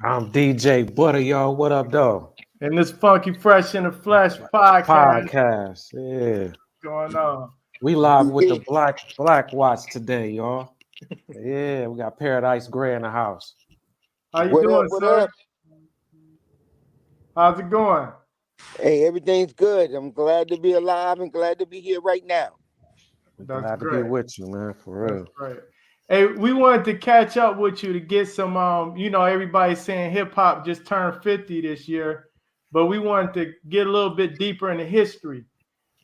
I'm DJ Butter, y'all. What up, though? And this Funky Fresh in the Flesh podcast Podcast. Yeah. going on. We live with the Black Watch today, y'all. Yeah, we got Paradise Gray in the house. How you What up? doing, What sir? up? How's it going? Hey, everything's good. I'm glad to be alive and glad to be here right now. We're That's glad to be great. with you, man, for That's real. great. Hey, we wanted to catch up with you to get some everybody's saying hip hop just turned 50 this year, but we wanted to get a little bit deeper into history,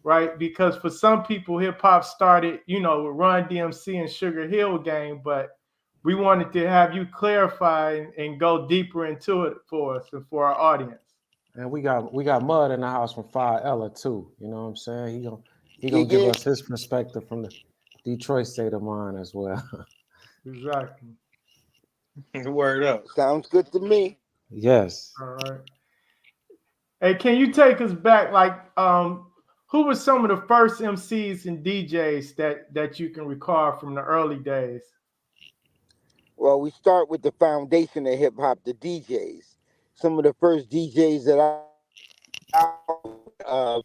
right? Because for some people, hip hop started, with Run DMC and Sugar Hill Gang, but we wanted to have you clarify and go deeper into it for us and for our audience. And we got Mud in the house from Fire Ella too. You know what I'm saying? He gonna give Yeah, us his perspective from the Detroit state of mind as well. Exactly. Word up. sounds good to me. Yes. All right. Hey, can you take us back? Who were some of the first MCs and DJs that you can recall from the early days? Well, we start with the foundation of hip hop, the DJs. Some of the first DJs that of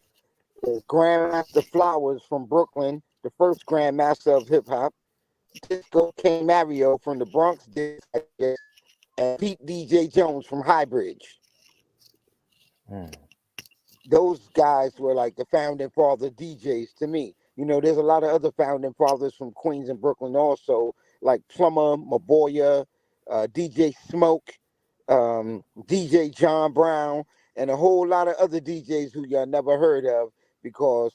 is Grandmaster Flowers from Brooklyn, the first Grandmaster of hip hop. Disco King Mario from the Bronx, and Pete DJ Jones from Highbridge. Mm. Those guys were like the founding father DJs to me. There's a lot of other founding fathers from Queens and Brooklyn also, like Plummer, Maboya, DJ Smoke, DJ John Brown, and a whole lot of other DJs who y'all never heard of because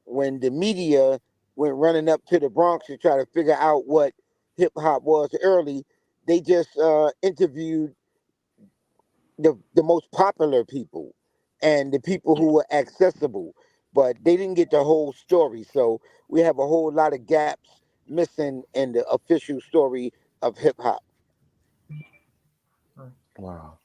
when the media went running up to the Bronx to try to figure out what hip hop was early, they just interviewed the most popular people and the people who were accessible, but they didn't get the whole story. So we have a whole lot of gaps missing in the official story of hip hop. Wow.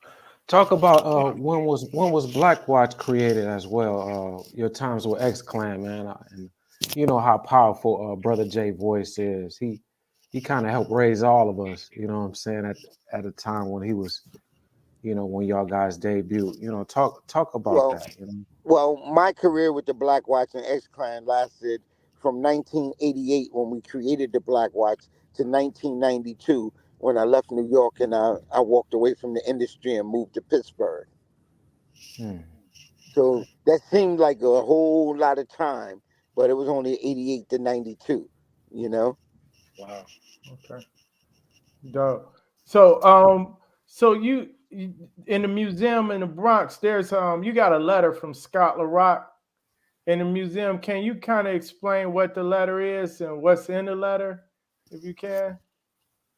Talk about when was Black Watch created as well? Your times with X Clan, man, and you know how powerful Brother J voice is. He kind of helped raise all of us. You know what I'm saying at a time when he was, when y'all guys debuted. Talk about Well, that. well, my career with the Black Watch and X Clan lasted from 1988 when we created the Black Watch to 1992 when I left New York and I walked away from the industry and moved to Pittsburgh. Hmm. So that seemed like a whole lot of time, but it was only 88 to 92, you know? Wow. Okay. Dope. So in the museum in the Bronx, there's you got a letter from Scott LaRock in the museum. Can you kind of explain what the letter is and what's in the letter, if you can?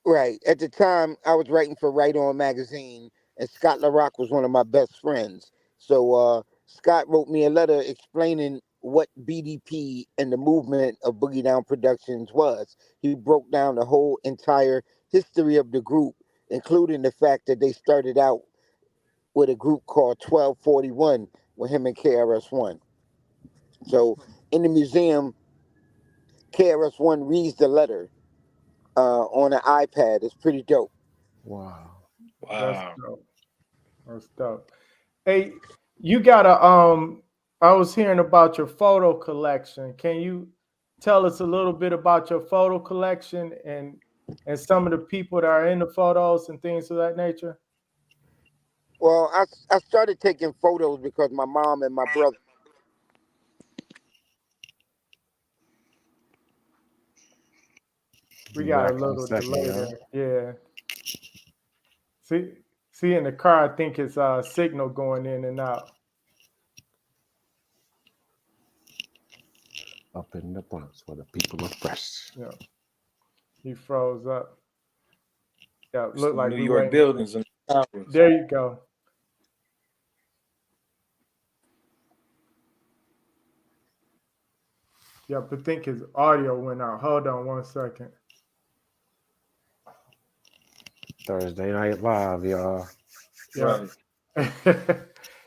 Right. At the time, I was writing for Right On magazine, and Scott LaRock was one of my best friends. So Scott wrote me a letter explaining what BDP and the movement of Boogie Down Productions was. He broke down the whole entire history of the group, including the fact that they started out with a group called 1241 with him and KRS-One. So in the museum, KRS-One reads the letter on an iPad. It's pretty dope. Wow. That's Wow. dope. That's dope. Hey, you got a I was hearing about your photo collection. Can you tell us a little bit about your photo collection and some of the people that are in the photos and things of that nature? Well, I started taking photos because my mom and my brother. We Be got a back in a little second, delay y'all. there. Yeah. See, see in the car, I think it's signal going in and out. Up in the Bronx where the people are fresh. Yeah, he froze up. Yeah, look Some like New we York waiting. buildings and towers. There you go. Yep, I think his audio went out. Hold on one second. Thursday Night Live, y'all. Yeah. Right.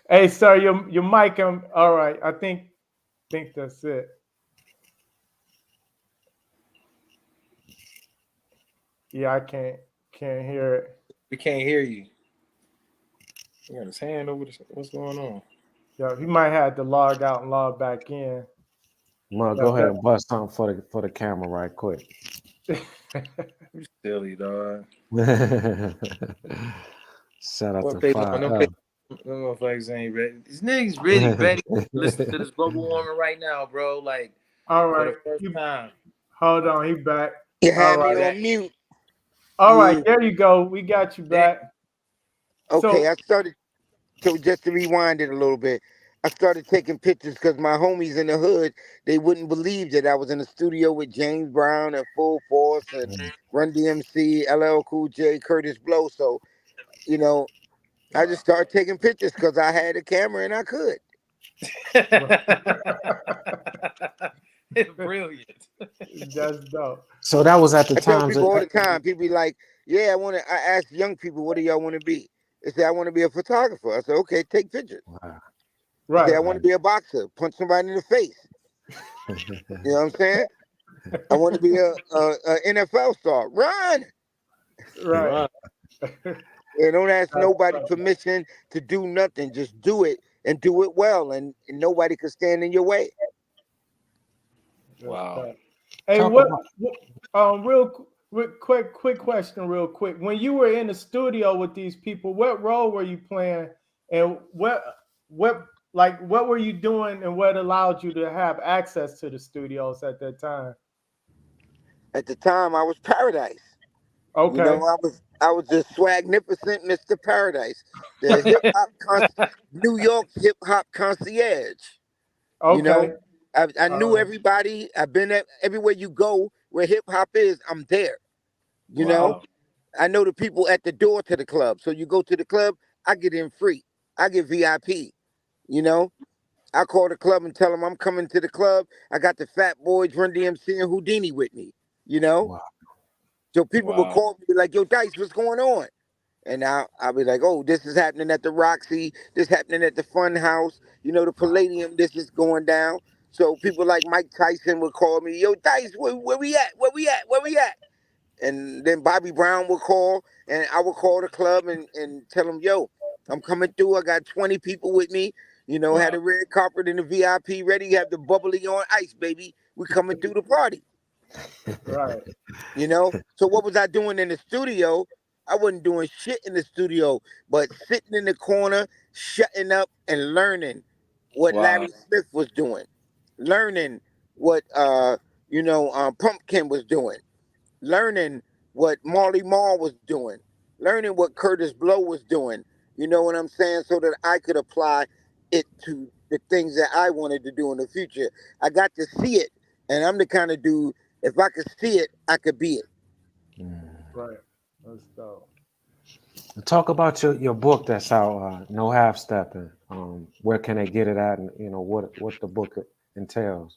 Hey, sir, your mic. All right. I think that's it. Yeah, I can't hear it. We can't hear you. He got his hand over the. What's going on? Yeah, he might have to log out and log back in. Mug, Yeah, go ahead and bust something for the camera right quick. You silly dog. Shout out What to they doing? Five. Them motherfuckers ain't ready. These niggas really ready to listen to this global warming right now, bro. Like All for right. the first time. Hold on, he back. You All had me right. on mute. All right, You there you go. We got you Damn. back. okay? So I started. So just to rewind it a little bit, I started taking pictures because my homies in the hood, they wouldn't believe that I was in the studio with James Brown and Full Force and Run DMC, LL Cool J, Curtis Blow. So you know, I just started taking pictures because I had a camera and I could. It's brilliant. that's dope. So that was at the I tell times. people all the time. People be like, "Yeah, I want to." I ask young people, "What do y'all want to be?" They say, "I want to be a photographer." I say, "Okay, take pictures." Wow. They say, Right, "I want to be a boxer, punch somebody in the face." You know what I'm saying? I want to be a NFL star. Run. right. Right. And don't ask That's nobody dope. permission to do nothing. Just do it and do it well, and nobody can stand in your way. That's Wow. dope. Hey, Talk about. quick question, real quick. When you were in the studio with these people, what role were you playing, and what what were you doing, and what allowed you to have access to the studios at that time? At the time, I was paradise. You know, Okay, I was the swagnificent Mr. Paradise, the New York's hip hop concierge. You okay, know, I all knew right. everybody. I've been at everywhere you go where hip hop is. I'm there. You know, Wow. I know the people at the door to the club. So you go to the club, I get in free. I get VIP. You know, I call the club and tell them I'm coming to the club. I got the Fat Boys, Run DMC, and Houdini with me. You know, Wow. so people will Wow. call me like, "Yo, Dice, what's going on?" And I'll be like, "Oh, this is happening at the Roxy. This happening at the Fun House. You know, the Wow. Palladium. This is going down." So people like Mike Tyson would call me, "Yo, Dice, where we at? Where we at? Where we at?" And then Bobby Brown would call, and I would call the club and tell them, "Yo, I'm coming through. I got 20 people with me. You know, had Wow. the red carpet and the VIP ready. Have the bubbly on ice, baby. We coming through the party." Right, You know? So what was I doing in the studio? I wasn't doing shit in the studio, but sitting in the corner, shutting up and learning what Wow. Larry Smith was doing, learning what Pumpkin was doing, learning what Marley Marl was doing, learning what Curtis Blow was doing. You know what I'm saying? So that I could apply it to the things that I wanted to do in the future. I got to see it, and I'm the kind of dude. If I could see it, I could be it. right. That's dope. Talk about your book that's out. No half stepping. Where can they get it at? And what the book entails.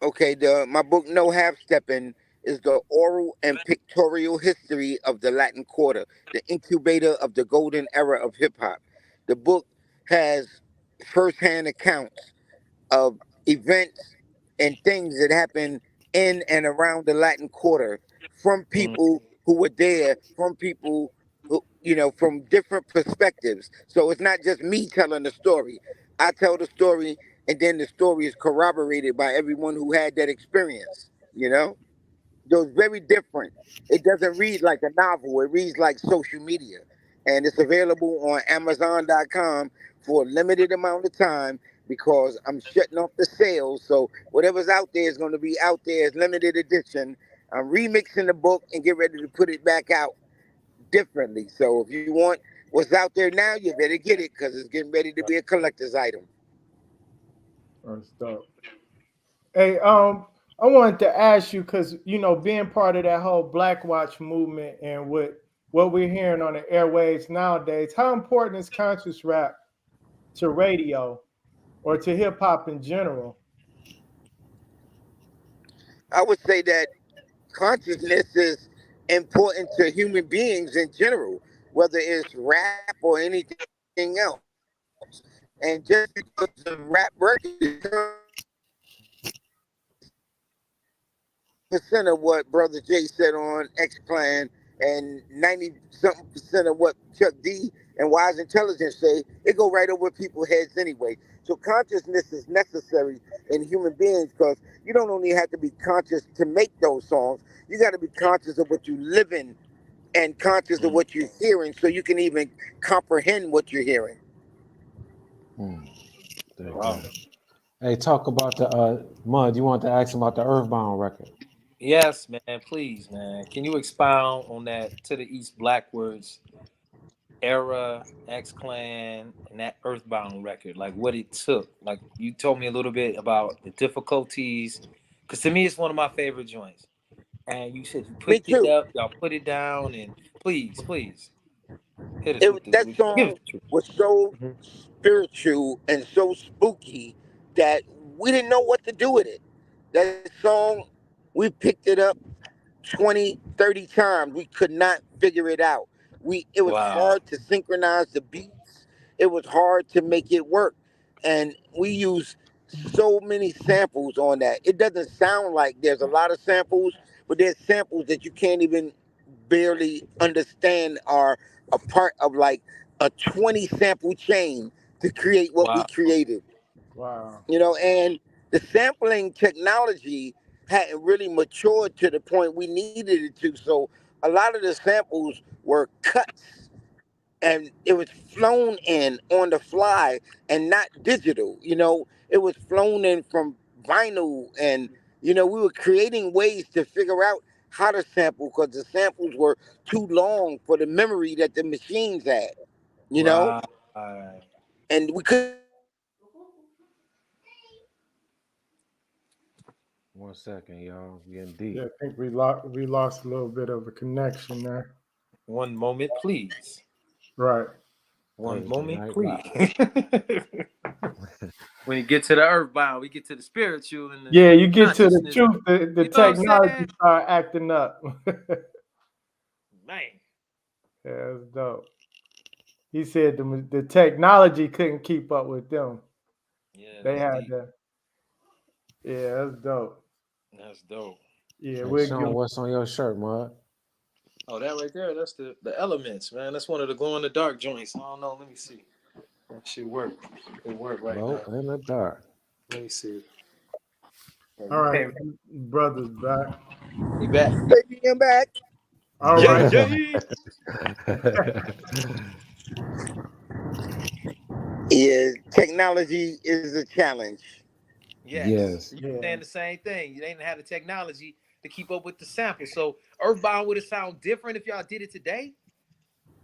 Okay, my book No Half Steppin' is the oral and pictorial history of the Latin Quarter, the incubator of the golden era of hip hop. The book has firsthand accounts of events and things that happened in and around the Latin Quarter from Mm. people who were there, from people who, from different perspectives. So it's not just me telling the story. I tell the story, and then the story is corroborated by everyone who had that experience, you know? So it's very different. It doesn't read like a novel, it reads like social media. And it's available on Amazon.com for a limited amount of time because I'm shutting off the sales. So whatever's out there is going to be out there as limited edition. I'm remixing the book and get ready to put it back out differently. So if you want what's out there now, you better get it because it's getting ready to be a collector's item. That's dope. Hey, I wanted to ask you because being part of that whole Black Watch movement and what we're hearing on the airwaves nowadays, how important is conscious rap to radio or to hip hop in general? I would say that consciousness is important to human beings in general, whether it's rap or anything else. And just because the rap record is percent of what Brother Jay said on X Clan and 90 something percent of what Chuck D and wise intelligence say it go right over people's heads anyway. So consciousness is necessary in human beings because you don't only have to be conscious to make those songs. You got to be conscious of what you live in and conscious of Mm. what you're hearing so you can even comprehend what you're hearing. Hmm. Dig Wow. that. Hey, talk about the Mud. You want to ask him about the Earthbound record? Yes, man. Please, man. Can you expound on that To the East Blackwards era, X Clan, and that Earthbound record? Like what it took. Like you told me a little bit about the difficulties, because to me it's one of my favorite joints. And you said you Me picked it too. up, y'all put it down, and please hit us with the That give us song the truth. was so Mhm. spiritual and so spooky that we didn't know what to do with it. That song, we picked it up 20, 30 times. We could not figure it out. It was Wow. hard to synchronize the beats. It was hard to make it work. And we used so many samples on that. It doesn't sound like there's a lot of samples, but there's samples that you can't even barely understand are a part of like a 20 sample chain to create what we Wow. created. Wow. And the sampling technology hadn't really matured to the point we needed it to. So a lot of the samples were cuts and it was flown in on the fly and not digital. It was flown in from vinyl, and we were creating ways to figure out how to sample because the samples were too long for the memory that the machines had. You know, Right. and we couldn't even use One second, y'all. We getting deep. Yeah, I think we lost a little bit of a connection there. One moment, please. Right. One Everything moment, right? please. When you get to the earthbound, we get to the spiritual and the Yeah, you get to the consciousness. truth, the You know what I'm technology saying? start acting up. Yeah, Man. that's dope. He said the technology couldn't keep up with them. Yeah, They that's had deep. to. Yeah, that's dope. That's dope. Yeah, Hey, we'll show give 'em 'em- what's on your shirt, Mud. Oh, that right there, that's the elements, man. That's one of the glow in the dark joints. I don't know. Let me see. That should work. It work right Glow now. in the dark. Let me see. All You right, can't. brothers back. He back. baby and back. All Yeah, right. yeah. Yeah, technology is a challenge. Yes, Yes. you Yeah. saying the same thing. You ain't had the technology to keep up with the sample. So Earthbound would have sound different if y'all did it today,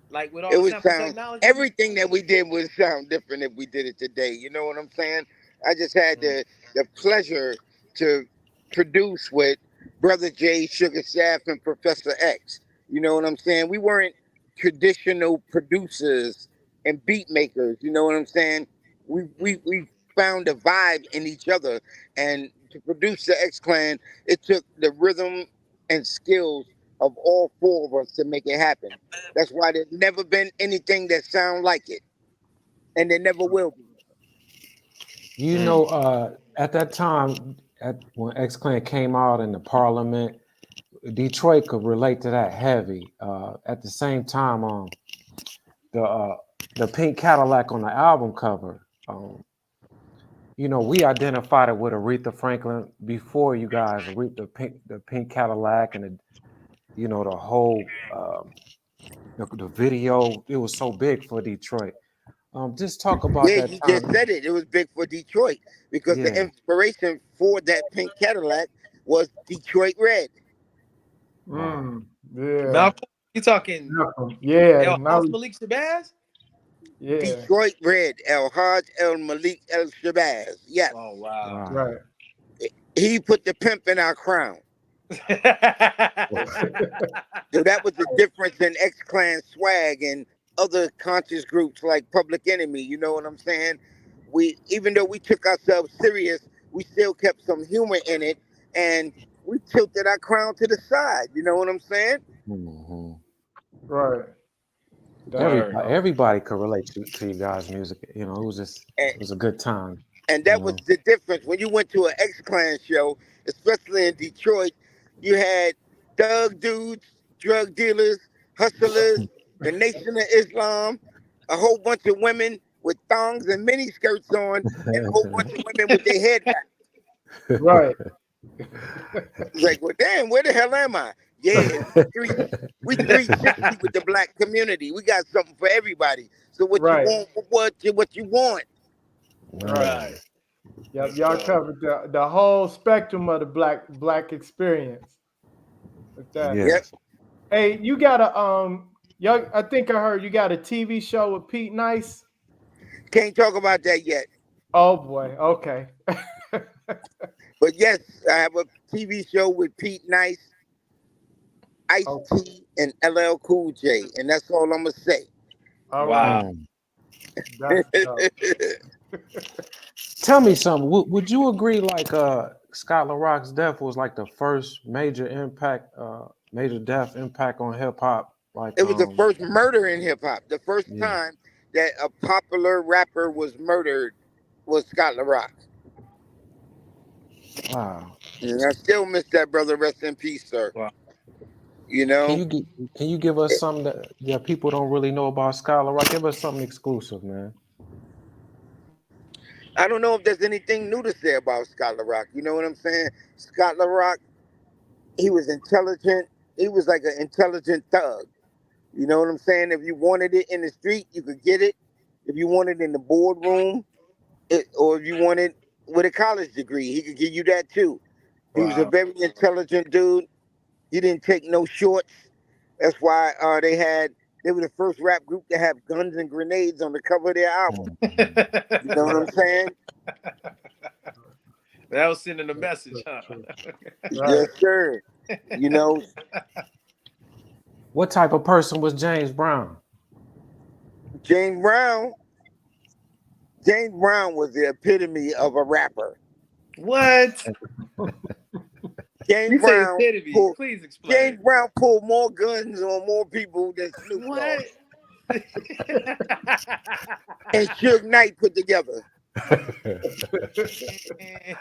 like with all It the would sample sound technology. everything that we did would sound different if we did it today. You know what I'm saying? I just had Mm. the pleasure to produce with Brother J, Sugar Shaft, and Professor X. You know what I'm saying? We weren't traditional producers and beat makers. You know what I'm saying? We found a vibe in each other, and to produce the X Clan, it took the rhythm and skills of all four of us to make it happen. That's why there's never been anything that sound like it, and there never will be. You Mm. know, at that time, when X Clan came out in the Parliament, Detroit could relate to that heavy. At the same time, the uh, the pink Cadillac on the album cover. We identified it with Aretha Franklin before you guys. The pink Cadillac, and the whole the video. It was so big for Detroit. Just talk about Yeah, that you just time. said it. It was big for Detroit because the Yeah. inspiration for that pink Cadillac was Detroit Red. Wow. Yeah. Malcolm, you talking Malcolm. Yeah. El Now. House Malik Shabazz? Yeah. Detroit Red. El Haj El Malik El Shabazz. Yes, Oh wow. Wow. Right. he put the pimp in our crown. So that was the difference in X Clan swag and other conscious groups like Public Enemy. You know what I'm saying? We, even though we took ourselves serious, we still kept some humor in it, and we tilted our crown to the side. You know what I'm saying? Mhm. Right. That's Word. Everybody could relate to you guys' music. And, It was a good time. and You that was know. the difference. When you went to an X Clan show, especially in Detroit, you had thug dudes, drug dealers, hustlers, the Nation of Islam, a whole bunch of women with thongs and mini skirts on, and a whole bunch of women with their head wrapped. Right. It's like, well, damn, where the hell am I? Yeah, we 360 with the black community. We got something for everybody. So what you Right. want? What you want? Right. Yep. Let's Y'all go. covered the whole spectrum of the black experience with that. Yeah. Yep. Hey, you got y'all, I think I heard you got a TV show with Pete Nice. Can't talk about that yet. Oh boy. Okay. But yes, I have a TV show with Pete Nice, Ice Oh, T, and LL Cool J, and that's all I'm gonna say. all Wow. right. That's dope. Tell me something. Would you agree like Scott LaRock's death was like the first major death impact on hip hop? Like It was the first murder in hip hop. The first yeah. time that a popular rapper was murdered was Scott LaRock. Wow. And I still miss that brother. Rest in peace, sir. Wow. You Can know, you give us something that people don't really know about Scott LaRock? Give us something exclusive, man. I don't know if there's anything new to say about Scott LaRock. You know what I'm saying? Scott LaRock, he was intelligent. He was like an intelligent thug. You know what I'm saying? If you wanted it in the street, you could get it. If you wanted it in the boardroom, or if you wanted with a college degree, he could give you that too. He was a Wow. very intelligent dude. He didn't take no shorts. That's why they were the first rap group to have guns and grenades on the cover of their album. You know what I'm saying? That was sending a message, huh? Yes, sir. You know, What type of person was James Brown? James Brown. James Brown was the epitome of a rapper. What? James You say Brown epitome. pulled, Please explain. James Brown pulled more guns on more people than Snoop Dogg What? and Suge Knight put together.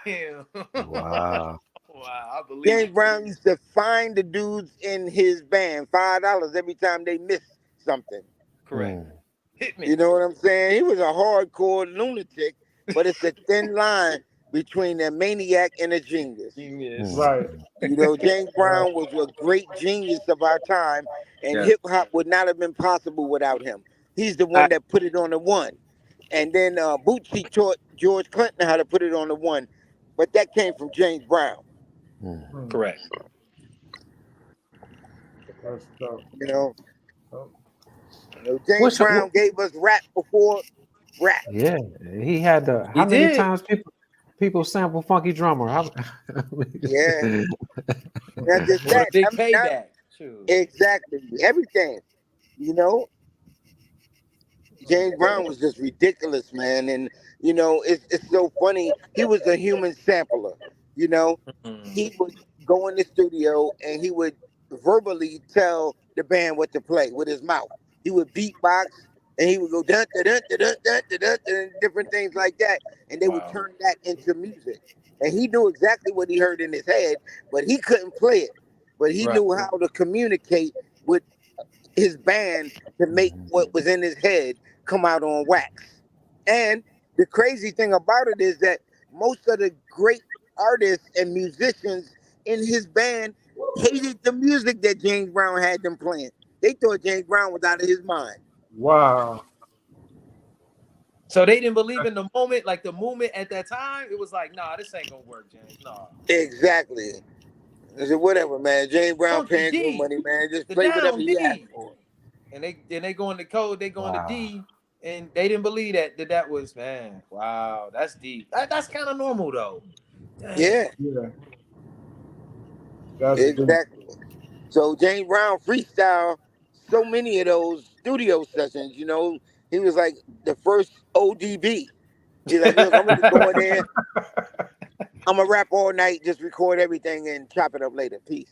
Damn. Wow. Wow, I believe James it. Brown used to fine the dudes in his band $5 every time they missed something. Correct. Hit me. You know what I'm saying? He was a hardcore lunatic, but it's a thin line between a maniac and a genius. Genius. Right. You know, James Brown was a great genius of our time, and Yeah. hip hop would not have been possible without him. He's the one that put it on the one. And then Bootsy taught George Clinton how to put it on the one, but that came from James Brown. Correct. That's dope. You know, Oh, James What's your- Brown gave us rap before rap. Yeah, he had the. He How many did. times people sample Funky Drummer? Yeah. Not just What a that. big I mean, payback. Shoot. exactly. Everything. You know, James Brown was just ridiculous, man. And, you know, it's so funny. He was a human sampler. You know, he would go in the studio and he would verbally tell the band what to play with his mouth. He would beatbox and he would go dun dun dun dun dun dun dun dun, dun, different things like that, and they would Wow. turn that into music. And he knew exactly what he heard in his head, but he couldn't play it. But he Right. knew how to communicate with his band to make what was in his head come out on wax. And the crazy thing about it is that most of the great artists and musicians in his band hated the music that James Brown had them playing. They thought James Brown was out of his mind. wow. So they didn't believe in the moment, like the movement at that time. It was like, nah, this ain't gonna work, James. Nah. Exactly. I said, whatever, man. James Brown Funky paying good D, money, man. Just the play whatever down he asked D, for. and they go in the code. They go in the Wow. D, and they didn't believe that was, man. Wow, that's deep. That's kind of normal though. Dang. Yeah, Yeah. That's deep. exactly. So James Brown freestyle so many of those studio sessions. You know, he was like the first ODB. He's like, look, I'm gonna go in there. I'm gonna rap all night, just record everything and chop it up later. Peace.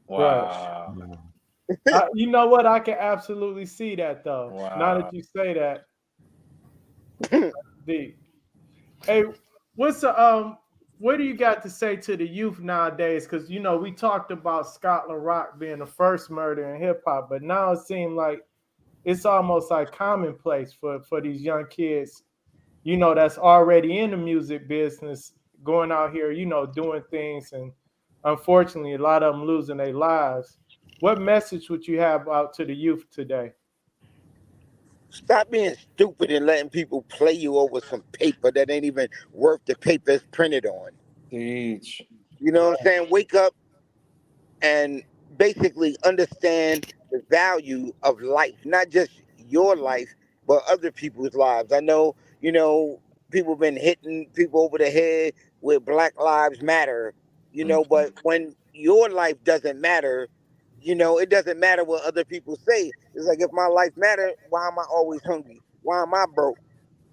Wow. You know what? I can absolutely see that though. Wow. Now that you say that, deep. Hey, what's the what do you got to say to the youth nowadays? Because you know we talked about Scott LaRock being the first murder in hip hop, but now it seems like it's almost like commonplace for these young kids, that's already in the music business, going out here, doing things, and unfortunately, a lot of them losing their lives. What message would you have out to the youth today? Stop being stupid and letting people play you over some paper that ain't even worth the paper it's printed on. Teach. You know what I'm saying? Wake up and basically understand the value of life, not just your life, but other people's lives. I know, people been hitting people over the head with Black Lives Matter, but when your life doesn't matter, it doesn't matter what other people say. It's like, if my life matter, why am I always hungry? Why am I broke?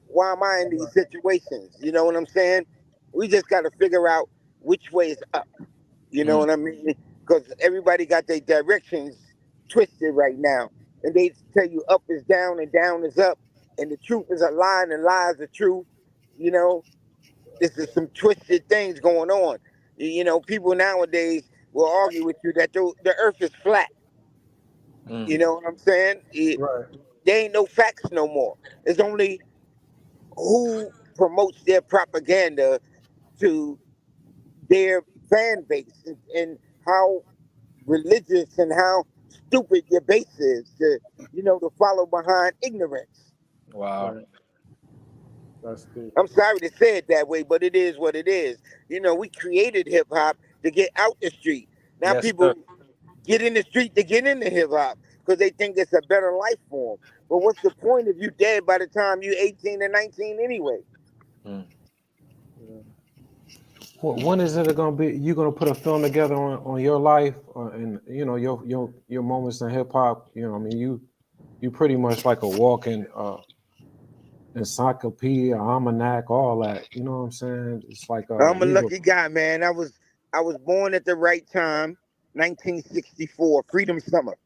Why am I in these situations? You know what I'm saying? We just got to figure out which way is up. You know Mm. what I mean? Because everybody got their directions twisted right now. And they tell you up is down and down is up. And the truth is a lie and lie is the truth. You know, this is some twisted things going on. People nowadays will argue with you that the earth is flat. Mm. You know what I'm saying? Right. There ain't no facts no more. It's only who promotes their propaganda to their fan base, and how religious and how stupid your base is to follow behind ignorance. Wow. Right. That's deep. I'm sorry to say it that way, but it is what it is. We created hip hop to get out the street. Now Yes, sir. people get in the street to get into hip hop because they think it's a better life form. But what's the point if you dead by the time you 18 and 19 anyway? Mm. Yeah. When is it gonna be? You gonna put a film together on your life, and your moments in hip hop? I mean, you pretty much like a walking encyclopedia, almanac, all that. You know what I'm saying? It's like I'm a you were. lucky guy, man. I was born at the right time, 1964, Freedom Summer.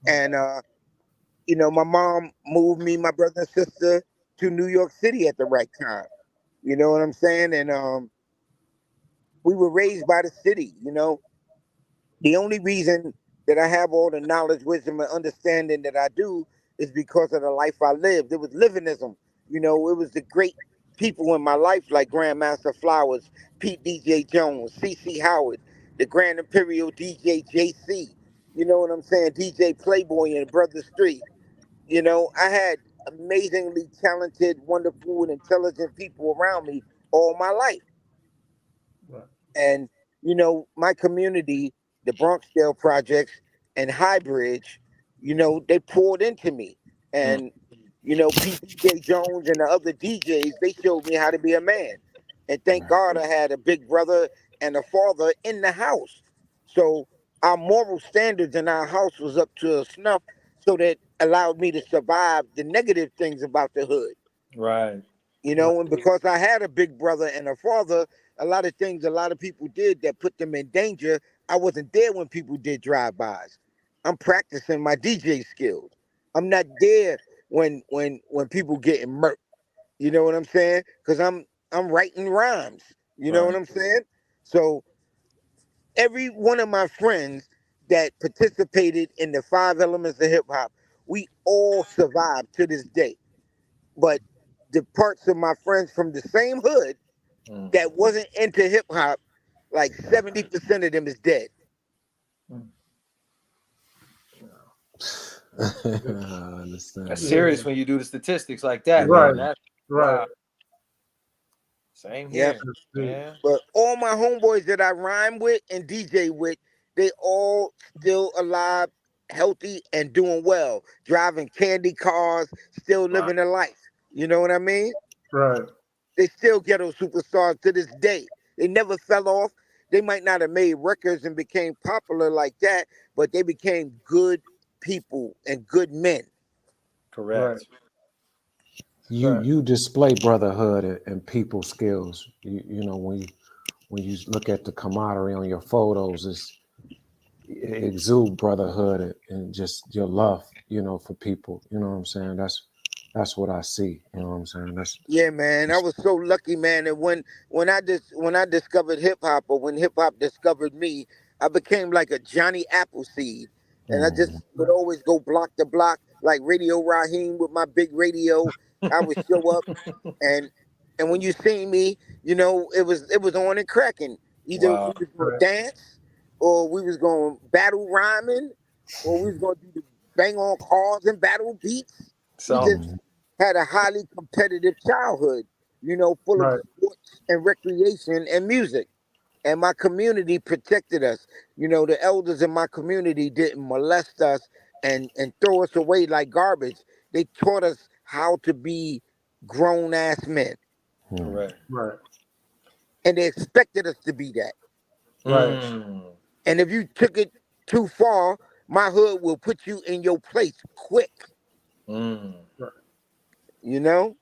And my mom moved me, my brother and sister, to New York City at the right time. You know what I'm saying? And we were raised by the city. The only reason that I have all the knowledge, wisdom, and understanding that I do is because of the life I lived. It was livingism. It was the great people in my life like Grandmaster Flowers, Pete DJ Jones, C.C. Howard, the Grand Imperial DJ JC. You know what I'm saying? DJ Playboy and Brother Street. I had amazingly talented, wonderful, and intelligent people around me all my life. Right. And, my community, the Bronxdale Projects and Highbridge, they poured into me. Mm. And, PJ Jones and the other DJs, they showed me how to be a man. And thank Right. God I had a big brother and a father in the house. So our moral standards in our house was up to a snuff, so that allowed me to survive the negative things about the hood. Right. And because I had a big brother and a father, a lot of things a lot of people did that put them in danger. I wasn't there when people did drive-bys. I'm practicing my DJ skills. I'm not there when people getting murked. You know what I'm saying? Because I'm writing rhymes. You know what Right. I'm saying? So every one of my friends that participated in the five elements of hip hop, we all survived to this day. But the parts of my friends from the same hood Mm. that wasn't into hip hop, like 70% of them is dead. Mm. I That's understand that. Yeah. serious when you do the statistics like that, Yeah. Right. man. That's Right. wow. Same Yep. here, That's deep. man. But all my homeboys that I rhyme with and DJ with, they all still alive, healthy, and doing well. Driving candy cars, still Wow. living a life. You know what I mean? Right. They still ghetto superstars to this day. They never fell off. They might not have made records and became popular like that, but they became good people and good men. Right. Correct. Right. You display brotherhood and people skills. When you look at the camaraderie on your photos, it exude brotherhood and just your love, for people. You know what I'm saying? That's what I see. You know what I'm saying? Yeah, man, I That's was so lucky, man. And when I discovered hip hop, or when hip hop discovered me, I became like a Johnny Appleseed. And I just would always go block to block, like Radio Raheem with my big radio. I would show up, and when you see me, it was on and cracking. Either we Wow. was gonna Right. dance, or we was gonna battle rhyming, or we was gonna do the bang on cars and battle beats. We So just had a highly competitive childhood, full of Right. sports and recreation and music. And my community protected us. The elders in my community didn't molest us and throw us away like garbage. They taught us how to be grown ass men, correct. Right. and they expected us to be that. Right. Mm. And if you took it too far, my hood will put you in your place quick. Mm. Right. You know?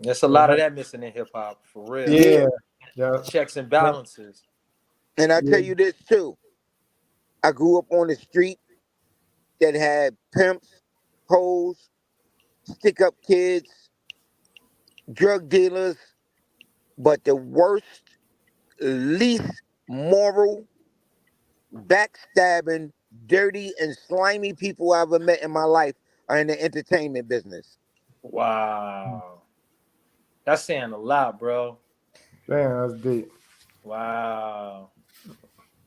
There's a lot of Right. that missing in hip hop, for real. Yeah. Yeah. Yeah. Checks and Yeah. balances. And I tell Yeah. you this too. I grew up on the street that had pimps, hoes, stick up kids, drug dealers, but the worst, least moral, backstabbing, dirty, and slimy people I ever met in my life are in the entertainment business. Wow. That's saying a lot, bro. Damn, that's deep. Wow.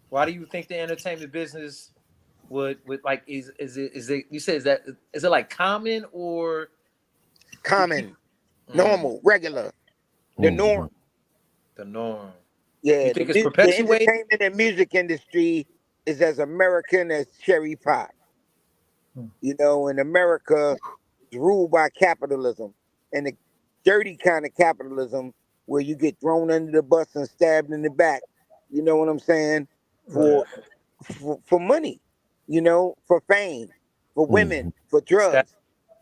Why do you think the entertainment business would like is it you said is it like common or Common, mm, normal, regular, the norm. the norm? You Yeah, think it's the perpetuated? entertainment and music industry is as American as cherry pie. In America, it's ruled by capitalism, and the dirty kind of capitalism where you get thrown under the bus and stabbed in the back. You know what I'm saying? Right. For for money, for fame, for women, for Stat- drugs.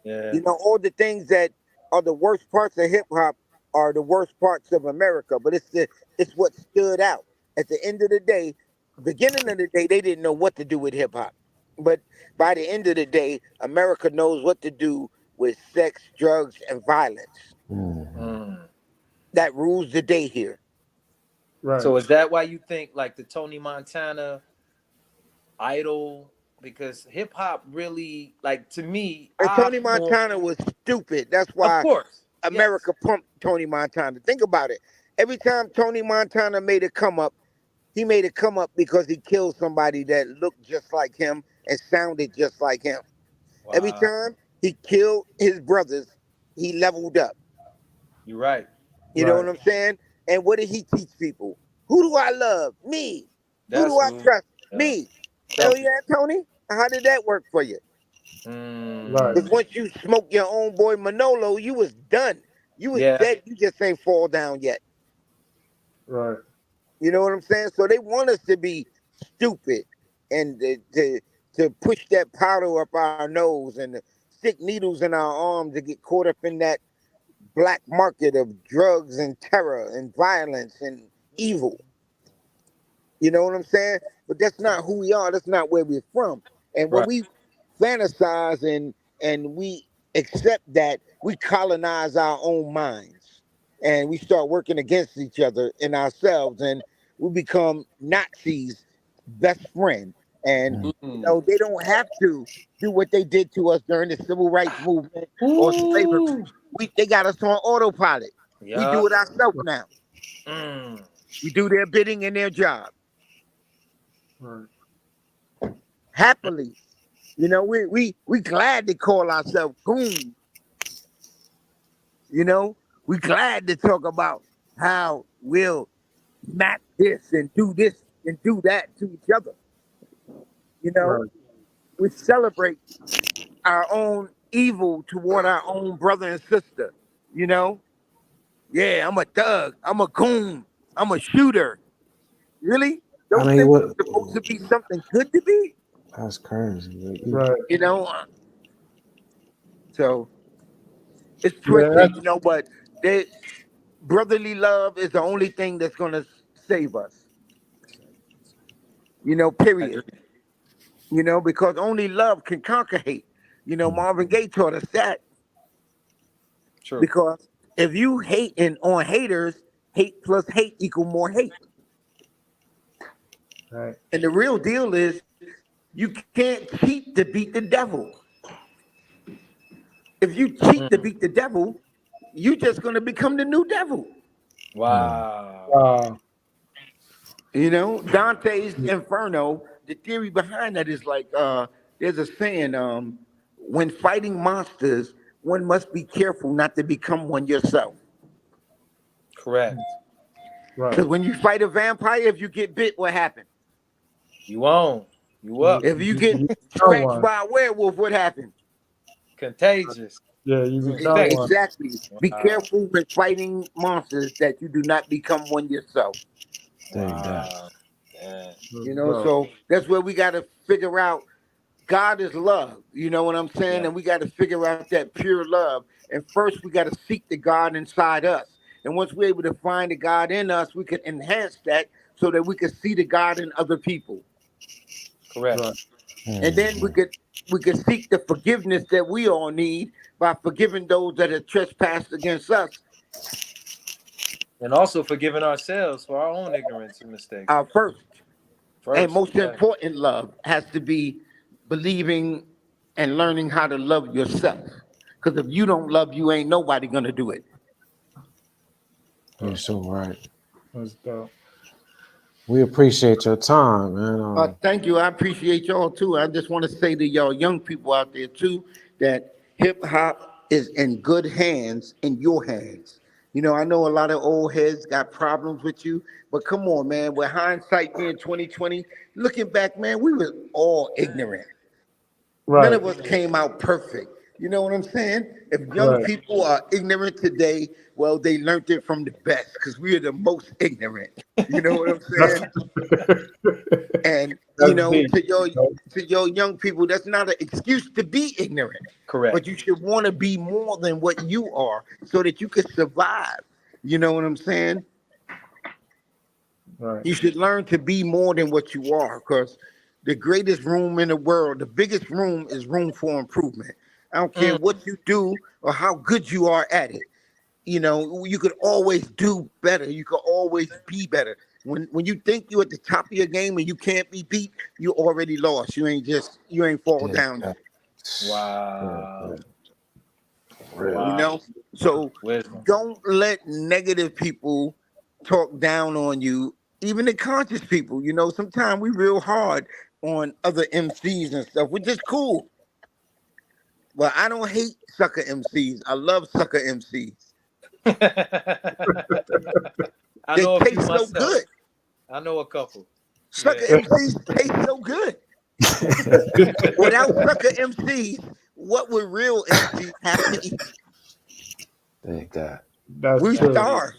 Yeah. All the things that are the worst parts of hip hop are the worst parts of America. But it's what stood out. At the end of the day, beginning of the day, they didn't know what to do with hip hop. But by the end of the day, America knows what to do with sex, drugs, and violence. Mm. That rules the day here. Right. So is that why you think like the Tony Montana idol? Because hip hop really like to me, And I Tony more Montana was stupid. That's of why course. Yes. America pumped Tony Montana. Think about it. Every time Tony Montana made a come up, he made it come up because he killed somebody that looked just like him and sounded just like him. Every Wow. time he killed his brothers, he leveled up. You're right. You know Right. what I'm saying? And what did he teach people? Who do I love? Me. Who do That's I who trust? yeah. Me. Hell Selfish. yeah, Tony. How did that work for you? Right. Because Mm. once you smoked your own boy Manolo, you was done. You was Yeah. dead. You just ain't fall down yet. Right. You know what I'm saying? So they want us to be stupid and to push that powder up our nose and to stick needles in our arms to get caught up in that black market of drugs and terror and violence and evil. You know what I'm saying? But that's not who we are. That's not where we're from. And when Right. we fantasize and we accept that, we colonize our own minds and we start working against each other and ourselves, and we become Nazis, best friend. And Mm. they don't have to do what they did to us during the civil rights movement or slavery. Ooh. They got us on autopilot. We do Yup. it ourselves now. Mm. We do their bidding in their job Right. happily. We glad to call ourselves goons. We glad to talk about how we'll smack this and do this and do that to each other. You know, Right. we celebrate our own evil toward our own brother and sister. You know, yeah, I'm a thug, I'm a goon, I'm a shooter. Really? I Those mean, things what? are supposed to be something good to be. That's crazy. Right. You know, so it's Yeah. twisted. But they, brotherly love is the only thing that's gonna save us. I Period. agree. Because only love can conquer hate. Marvin Gaye taught us that. True. Because if you hating on haters, hate plus hate equal more hate. Right. And the real deal is You can't cheat to beat the devil. If you cheat to beat the devil, you're just going to become the new devil. Wow. You know, Dante's Inferno, the theory behind that is like there's a saying, when fighting monsters, one must be careful not to become one yourself. Correct. Because when you fight a vampire, if you get bit, what happens? You on. You up. If you get scratched by a werewolf, what happens? Contagious. Yeah, you become one. Exactly. Be careful when fighting monsters that you do not become one yourself. Wow. Yeah. You know, so that's where we got to figure out God is love. You know what I'm saying? Yeah. And we got to figure out that pure love. And first, we got to seek the God inside us. And once we're able to find the God in us, we can enhance that so that we can see the God in other people. Correct. And then we could seek the forgiveness that we all need by forgiving those that have trespassed against us. And also forgiving ourselves for our own ignorance and mistakes. Our first and most important love has to be believing and learning how to love yourself. Because if you don't love you, ain't nobody gonna do it. You're so right. That's dope. We appreciate your time, man. Thank you. I appreciate y'all too. I just want to say to y'all young people out there too that hip hop is in good hands, in your hands. You know, I know a lot of old heads got problems with you, but come on, man. With hindsight being 2020, looking back, man, we were all ignorant. None of us came out perfect. You know what I'm saying? If young people are ignorant today, well, they learned it from the best because we are the most ignorant. You know what I'm saying? And you know, to your young people, that's not an excuse to be ignorant. Correct. But you should want to be more than what you are so that you can survive. You know what I'm saying? You should learn to be more than what you are, because the greatest room in the world, the biggest room is room for improvement. I don't care what you do or how good you are at it. You know, you could always do better. You could always be better. When you think you're at the top of your game and you can't be beat, you already lost. You ain't fall down yet. Wow. You know? So don't let negative people talk down on you, even the conscious people. You know, sometimes we real hard on other MCs and stuff, which is cool. Well, I don't hate sucker MCs. I love sucker MCs. They taste so good. I know a couple. Sucker MCs taste so good. Without sucker MCs, what would real MCs have to eat? Thank God. We starve.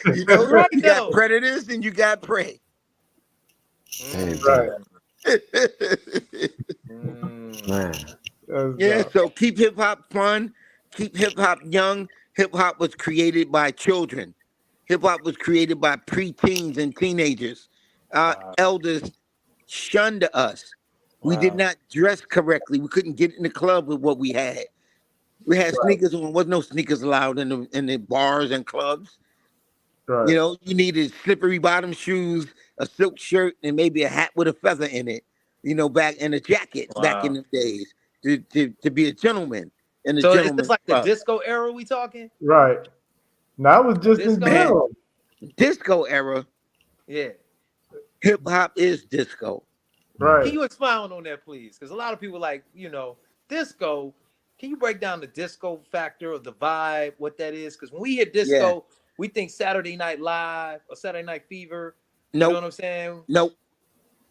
You know, you got predators and you got prey. Man. Yeah, so keep hip hop fun, keep hip hop young. Hip hop was created by children. Hip hop was created by preteens and teenagers. Our elders shunned us. We did not dress correctly. We couldn't get in the club with what we had. We had sneakers on. There was no sneakers allowed in the bars and clubs. You know, you needed slippery bottom shoes, a silk shirt, and maybe a hat with a feather in it. You know, back in a jacket back in the days to be a gentleman. In a so gentleman is this like club. the disco era we talking? Right. That was just disco? in general. Disco era. Yeah. Hip hop is disco. Right. Can you expound on that, please? Because a lot of people like, you know, disco. Can you break down the disco factor of the vibe, what that is? Because when we hear disco, we think Saturday Night Live or Saturday Night Fever. You know what I'm saying? Nope.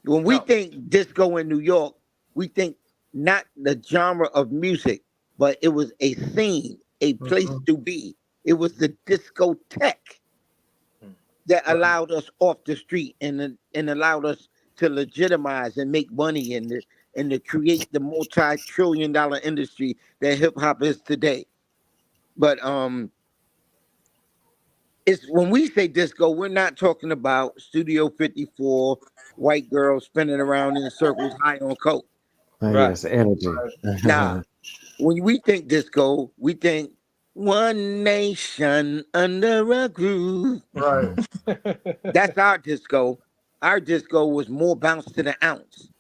When we think disco in New York, we think not the genre of music, but it was a scene, a place to be. It was the discotheque that allowed us off the street and allowed us to legitimize and make money and to create the multi-trillion-dollar industry that hip hop is today. But it's when we say disco, we're not talking about Studio 54, white girls spinning around in circles high on coke. Yes, energy. Nah. When we think disco, we think one nation under a groove. Right. That's our disco. Our disco was more bounce to the ounce.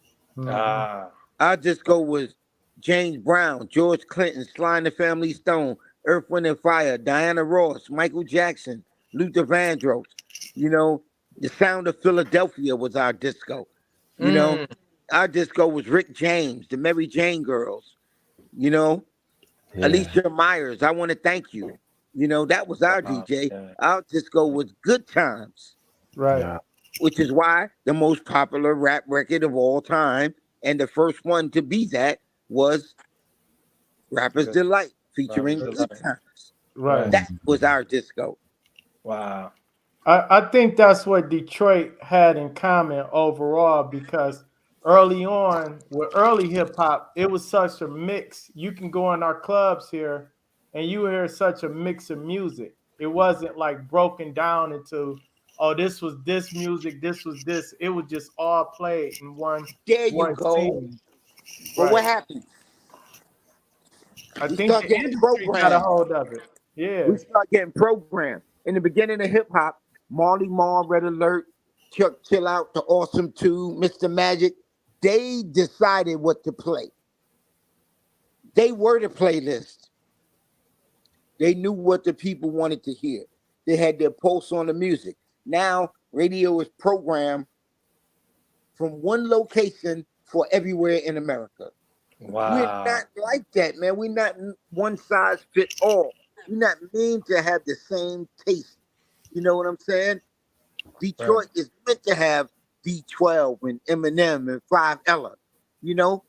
Ah, Our disco was James Brown, George Clinton, Sly and the Family Stone, Earth, Wind and Fire, Diana Ross, Michael Jackson, Luther Vandross. You know, the Sound of Philadelphia was our disco. You know, mm, our disco was Rick James, the Mary Jane Girls. You know, Yeah. Alicia Myers, I Want to Thank You. You know, that was our wow, DJ. yeah. Our disco was Good Times, Right. Yeah. which is why the most popular rap record of all time, and the first one to be that, was Rapper's Good. Delight Robert featuring Good Delight. Times. Right. Right. That was our disco. Wow. I think that's what Detroit had in common overall because early on, with early hip hop, it was such a mix. You can go in our clubs here and you hear such a mix of music. It wasn't like broken down into, oh, this was this music, this was this. It was just all played in There you one go. scene. But what Right. happened? I We think start the getting industry got a programmed. hold of it. Yeah. We start getting programmed. In the beginning of hip hop, Marley Marl, Red Alert, Chuck Chill Out, The Awesome Two, Mr. Magic, they decided what to play. They were the playlist. They knew what the people wanted to hear. They had their pulse on the music. Now, radio is programmed from one location for everywhere in America. We're Wow. not like that, man. We're not one size fit all. We're not meant to have the same taste. You know what I'm saying? Right. Detroit is meant to have D12 and Eminem and Five Ella. You know,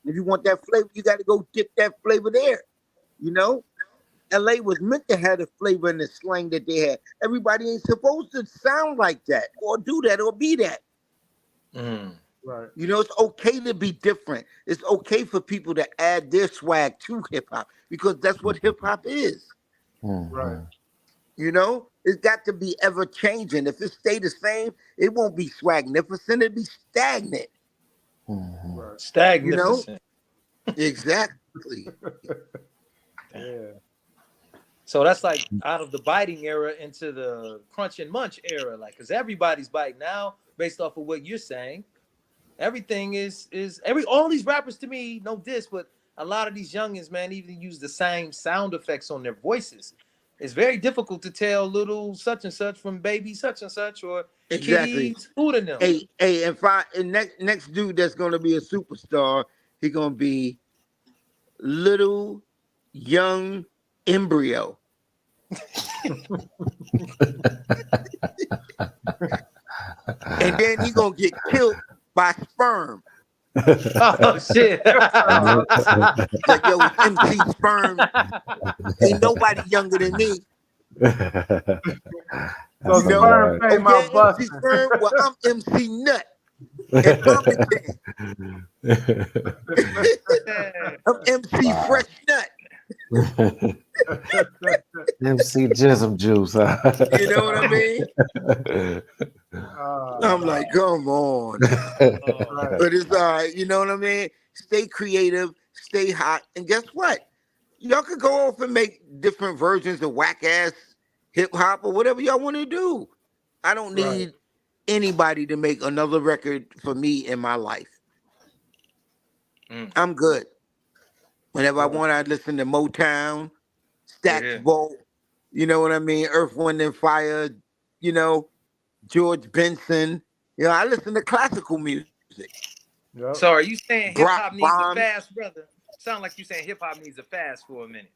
if you want that flavor, you got to go get that flavor there. You know, LA was meant to have the flavor and the slang that they had. Everybody ain't supposed to sound like that or do that or be that. Mm. Right. You know, it's okay to be different. It's okay for people to add their swag to hip hop because that's what hip hop is. Right. Mhm. You know, it's got to be ever changing. If it stay the same, it won't be swagnificent. It'll be stagnant. Mhm. Right. You know, Stagnificent. exactly. Yeah. So that's like out of the biting era into the crunch and munch era, like because everybody's biting now, based off of what you're saying. Everything is all these rappers to me, no diss, but a lot of these youngins, man, even use the same sound effects on their voices. It's very difficult to tell little such and such from baby such and such or Exactly. kitties food in them. Hey, and next dude that's gonna be a superstar, he gonna be little young embryo. And then he gonna get killed by sperm. Oh shit. Like, yo, it's MC Sperm. Ain't nobody younger than me. So You know? sperm came Okay, out busting. MC Sperm. Well, I'm MC Nut. And I'm the king. I'm MC Wow. Fresh Nut. MC Jism Juice. You know what I mean? I'm like, come on. Right. But it's all right. You know what I mean? Stay creative, stay hot. And guess what? Y'all could go off and make different versions of whack ass hip hop or whatever y'all want to do. I don't Right. need anybody to make another record for me in my life. Mm. I'm good. Whenever I Right. want, I listen to Motown, Stax Yeah. Bolt, you know what I mean? Earth, Wind and Fire, you know, George Benson. You know, I listen to classical music. Yep. So are you saying hip Brock hop needs a Bond. fast, brother? Sound like you saying hip hop needs a fast for a minute.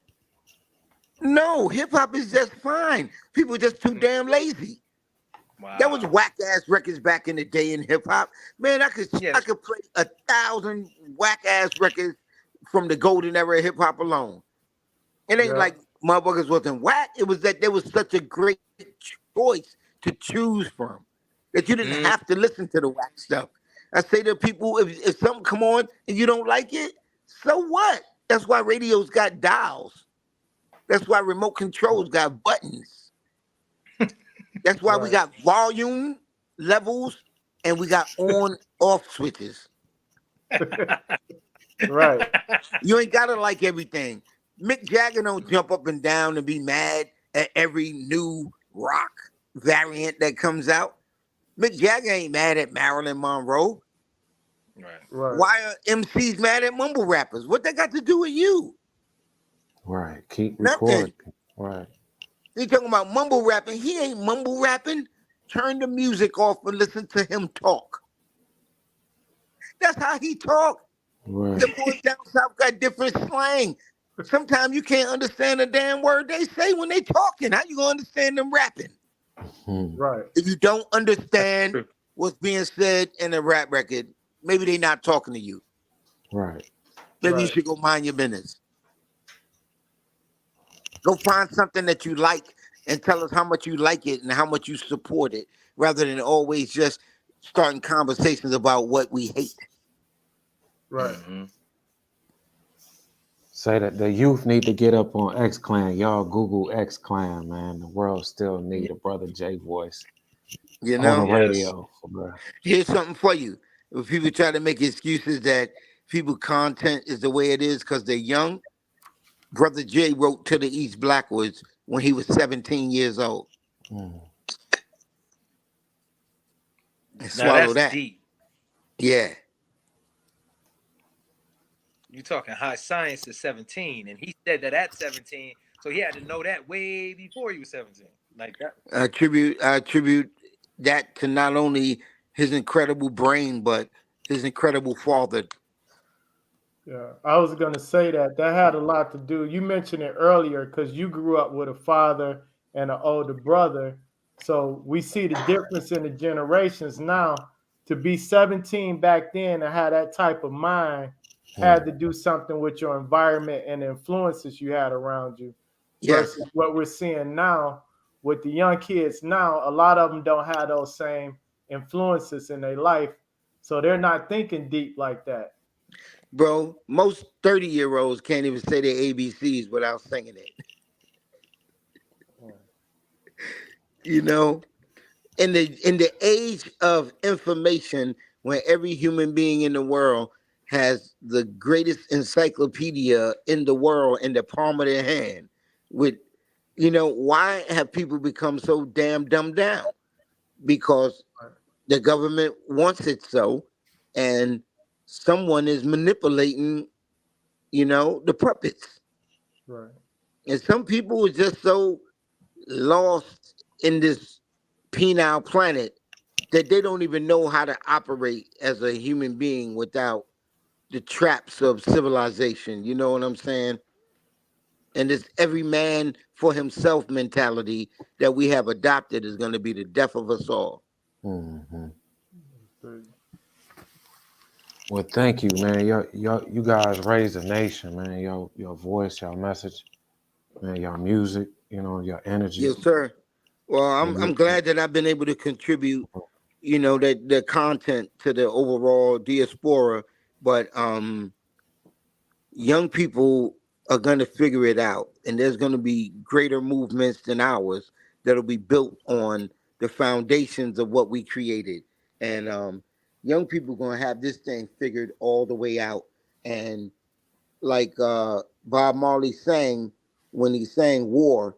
No, hip hop is just fine. People are just too damn lazy. That was Wow. whack ass records back in the day in hip hop. Man, I could Yeah. play 1,000 whack ass records from the golden era of hip hop alone. It ain't Yeah. like motherfuckers wasn't whack. It was that there was such a great choice to choose from that you didn't Mm. have to listen to the whack stuff. I say to people, if something come on and you don't like it, so what? That's why radios got dials. That's why remote controls got buttons. That's why we Right. got volume levels and we got on off switches. Right. You ain't gotta like everything. Mick Jagger don't jump up and down and be mad at every new rock variant that comes out. Mick Jagger ain't mad at Marilyn Monroe. Right. Right. Why are MCs mad at mumble rappers? What they got to do with you? Right. Keep Nothing. recording. Right. They talking about mumble rapping. He ain't mumble rapping. Turn the music off and listen to him talk. That's how he talk. Right. The boys down south got different slang. Sometimes you can't understand a damn word they say when they talking. How you gonna understand them rapping? Hmm. Right. If you don't That's understand true. what's being said in a rap record, maybe they not talking to you. Right. Maybe you Right. should go mind your business. Go find something that you like and tell us how much you like it and how much you support it, rather than always just starting conversations about what we hate. Right. Mm-hmm. Say that the youth need to get up on X Clan. Y'all Google X Clan, man. The world still need a brother J voice You on the know, Yes. radio. Bruh. here's something for you. If people try to make excuses that people content is the way it is because they're young, Brother J wrote to the East Blackwoods when he was 17 years old. Mm. And Now swallow that's that. deep. Yeah. You talking high science is 17, and he said that at 17, so he had to know that way before he was 17. Like that. I attribute that to not only his incredible brain, but his incredible father. Yeah. I was gonna say that had a lot to do. You mentioned it earlier because you grew up with a father and an older brother. So we see the difference in the generations now. To be 17 back then and have that type of mind had Mm. to do something with your environment and the influences you had around you Yes. versus what we're seeing now with the young kids now. A lot of them don't have those same influences in their life. So they're not thinking deep like that. Bro, most 30-year-olds can't even say their ABCs without singing it. You know? In the age of information, when every human being in the world has the greatest encyclopedia in the world in the palm of their hand, with why have people become so damn dumbed down? Because the government wants it so, and someone is manipulating, the puppets. Right. And some people are just so lost in this penile planet that they don't even know how to operate as a human being without the traps of civilization. You know what I'm saying? And this every man for himself mentality that we have adopted is going to be the death of us all. Hmm. Right. Well, thank you, man. You guys raised a nation, man. Your voice, your message, man. Your music, your energy. Yes, sir. Well, I'm And I'm you, glad that I've been able to contribute, that the content to the overall diaspora. But young people are going to figure it out, and there's going to be greater movements than ours that'll be built on the foundations of what we created. And young people going to have this thing figured all the way out. And like Bob Marley sang when he sang war,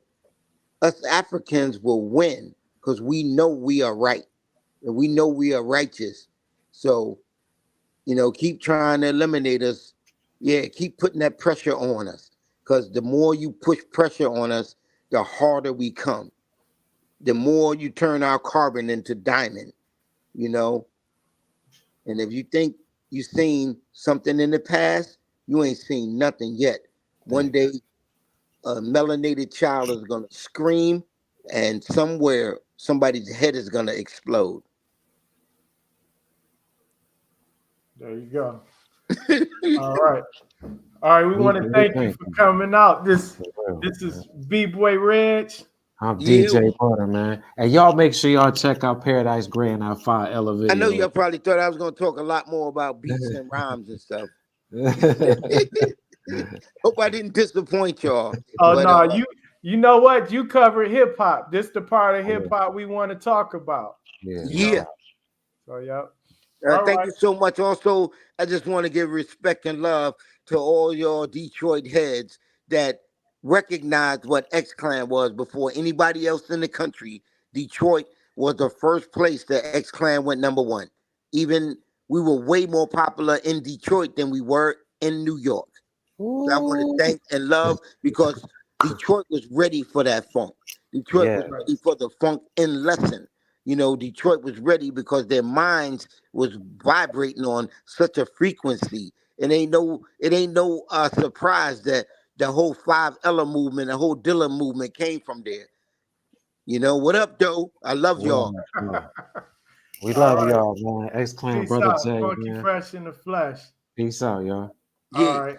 us Africans will win because we know we are right and we know we are righteous. So keep trying to eliminate us. Yeah, keep putting that pressure on us. Because the more you push pressure on us, the harder we come. The more you turn our carbon into diamond, you know. And if you think you've seen something in the past, you ain't seen nothing yet. One thank you. day, a melanated child is going to scream, and somewhere, somebody's head is going to explode. There you go. All right. All right. We want to We thank you thank for you. coming out. This For real, this man. is B Boy Reg. I'm DJ You, Butter, man. And y'all make sure y'all check out Paradise Grand, our 5 Ella I know video. y'all probably thought I was going to talk a lot more about beats and rhymes and stuff. Hope I didn't disappoint y'all. Oh But no, you know what? You covered hip hop. This the part of hip hop we want to talk about. Yeah, You no yeah, know. doubt. So yep. All thank right. you so much. Also, I just want to give respect and love to all your Detroit heads that recognized what X Clan was before anybody else in the country. Detroit was the first place that X Clan went number one. Even we were way more popular in Detroit than we were in New York. So I want to Ooh. thank and love because Detroit was ready for that funk. Detroit Yeah. was ready for the funk in lesson. You know, Detroit was ready because their minds was vibrating on such a frequency. It ain't no surprise that the whole Five Ella movement, the whole Dilla movement came from there. You know what up, though? I love Well, y'all. yeah. We All love right. y'all, man. X-Clan, Peace Brother out. J, Funky man. Fresh in the flesh. Peace out, y'all. All Yeah. right.